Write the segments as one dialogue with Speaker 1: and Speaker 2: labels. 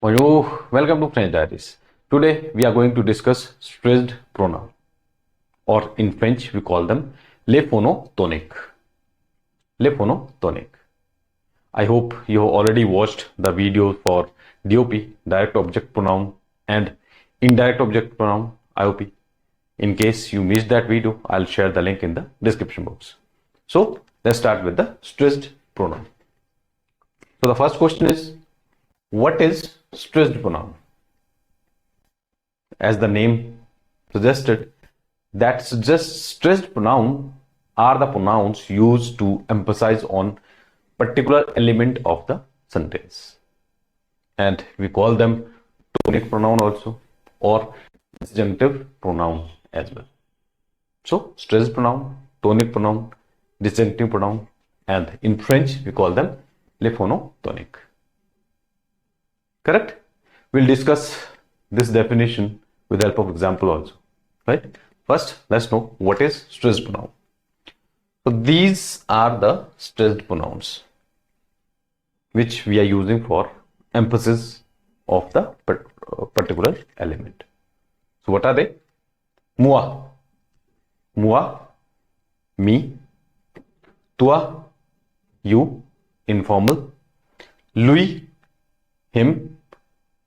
Speaker 1: Bonjour, welcome to French Diaries. Today we are going to discuss stressed pronoun, or in French we call them les phonotoniques. Les phonotoniques. I hope you have already watched the videos for DOP, direct object pronoun, and indirect object pronoun, IOP. In case you missed that video, I'll share the link in the description box. So let's start with the stressed pronoun. So the first question is, what is stressed pronoun? As the name suggested, that suggests stressed pronoun are the pronouns used to emphasize on particular element of the sentence, and we call them tonic pronoun also, or disjunctive pronoun as well. So stressed pronoun, tonic pronoun, disjunctive pronoun, and in French we call them les phonotoniques. Correct? We'll discuss this definition with the help of example also, right? First, let's know what is stressed pronoun. So these are the stressed pronouns which we are using for emphasis of the particular element. So what are they? Moi, moi, me, toi, you, informal, lui, him,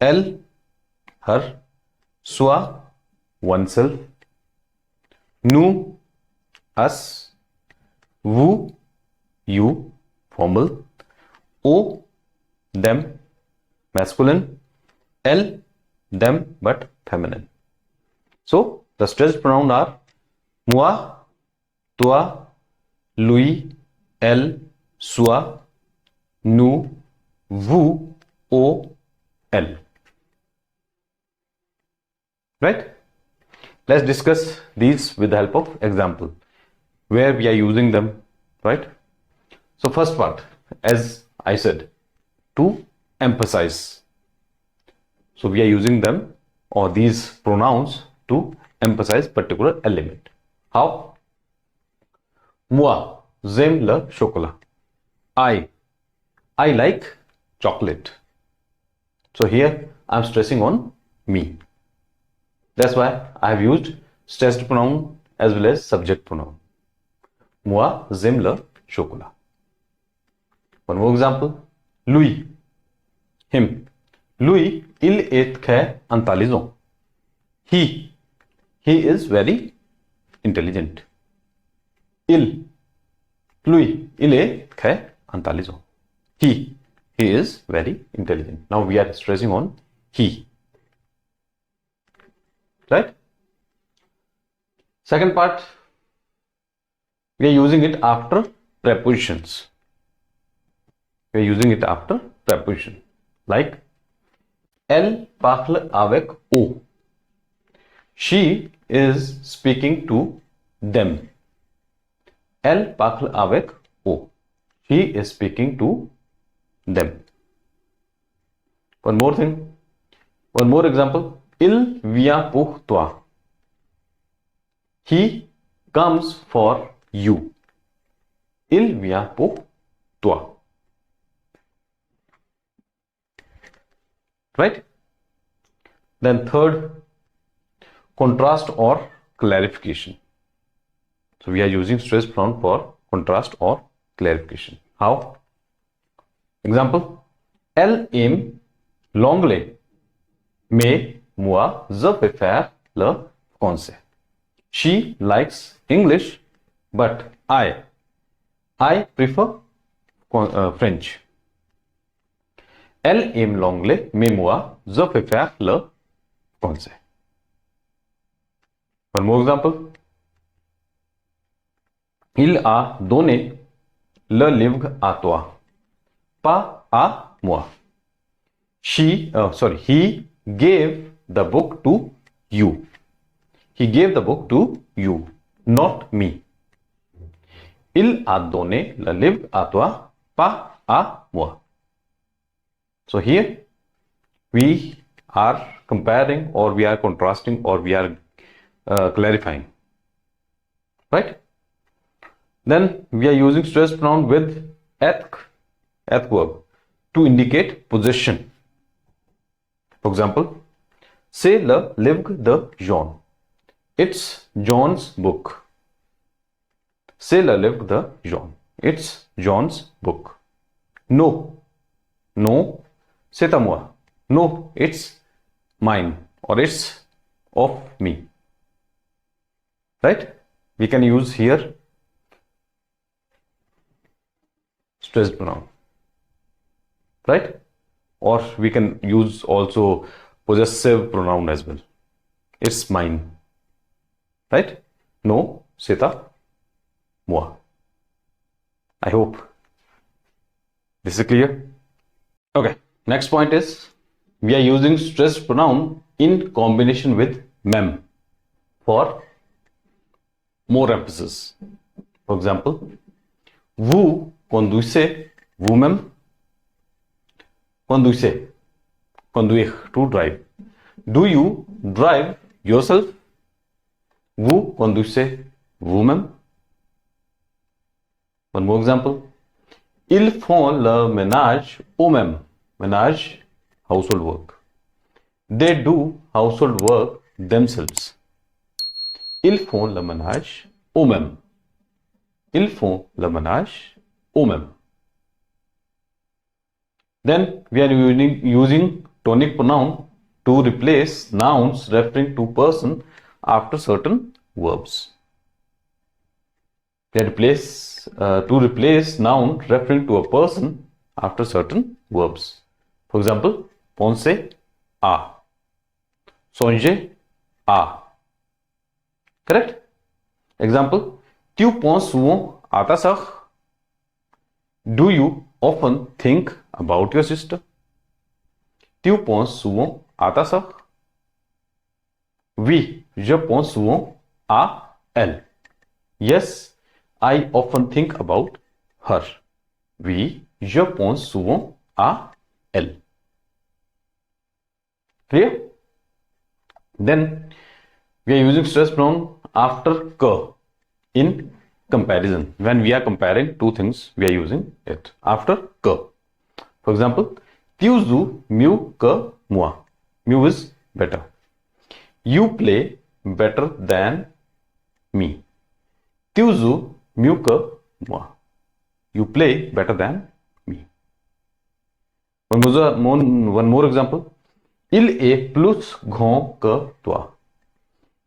Speaker 1: elle, her, soi, oneself, nous, us, vous, you, formal, o, them, masculine, elle, them, but feminine. So the stressed pronouns are moi, toi, lui, elle, soi, nous, vous, o, elle. Right? Let's discuss these with the help of example where we are using them, right? So first part, as I said, to emphasize. So we are using them, or these pronouns, to emphasize particular element. How? Moi, j'aime le chocolat. I like chocolate. So here I am stressing on me. That's why I have used stressed pronoun as well as subject pronoun. Moi, j'aime le chocolat. One more example. Lui, him. Lui, il est très intelligent. He is very intelligent. Lui, il est très intelligent. He is very intelligent. Now we are stressing on he. Right? Second part, we are using it after prepositions. We are using it after preposition. Like, elle parle avec eux. She is speaking to them. Elle parle avec eux. She is speaking to them. One more thing. One more example. Il vient pour toi. He comes for you. Il vient pour toi. Right? Then third, contrast or clarification. So we are using stressed pronoun for contrast or clarification. How? Example. Elle aime l'anglais, mais moi, je préfère le français. She likes English, but I prefer French. Elle aime l'anglais, mais moi, je préfère le français. One more example. Il a donné le livre à toi, pas à moi. He gave the book to you. He gave the book to you, not me. Il a donné le livre à toi, pas à moi. So here we are comparing, or we are contrasting, or we are clarifying. Right? Then we are using stressed pronoun with eth verb to indicate possession. For example, c'est le livre de John. It's John's book. C'est le livre de John. It's John's book. No. No, c'est à moi. No, it's mine or it's of me. Right? We can use here stressed pronoun. Right? Or we can use also possessive pronoun as well. It's mine. Right? No, c'est à moi. I hope this is clear. Okay, next point is we are using stressed pronoun in combination with mem for more emphasis. For example, vous conduisez vous-même. Conduisez, conduire, to drive. Do you drive yourself? Vous conduisez vous-même. One more example. Ils font le ménage eux-mêmes. Ménage, household work. They do household work themselves. Ils font le ménage eux-mêmes. Ils font le ménage eux-mêmes. Then we are using tonic pronoun to replace nouns referring to person after certain verbs. We are to replace noun referring to a person after certain verbs. For example, penser à, songer à. Correct? Example, tu penses souvent à ta sœur? Do you often think about your sister? Tu penses souvent à ta sœur? Oui, je pense souvent à elle. Yes, I often think about her. Oui, je pense souvent à elle. Clear? Then we are using stress pronoun after que in comparison. When we are comparing two things, we are using it after que. For example, tu joues mieux que moi. Mieux is better. You play better than me. Tu joues mieux que moi. You play better than me. One more example. Il est plus grand que toi.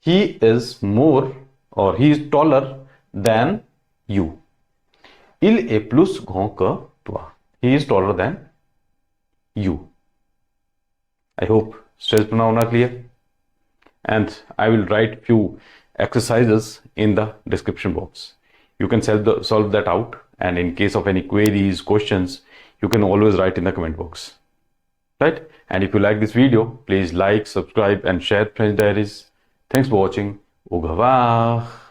Speaker 1: He is more or he is taller than you. Il est plus grand que toi. He is taller than you. I hope stress pronoun are clear. And I will write few exercises in the description box. You can solve that out, and in case of any queries, questions, you can always write in the comment box. Right? And if you like this video, please like, subscribe and share French Diaries. Thanks for watching. Au revoir.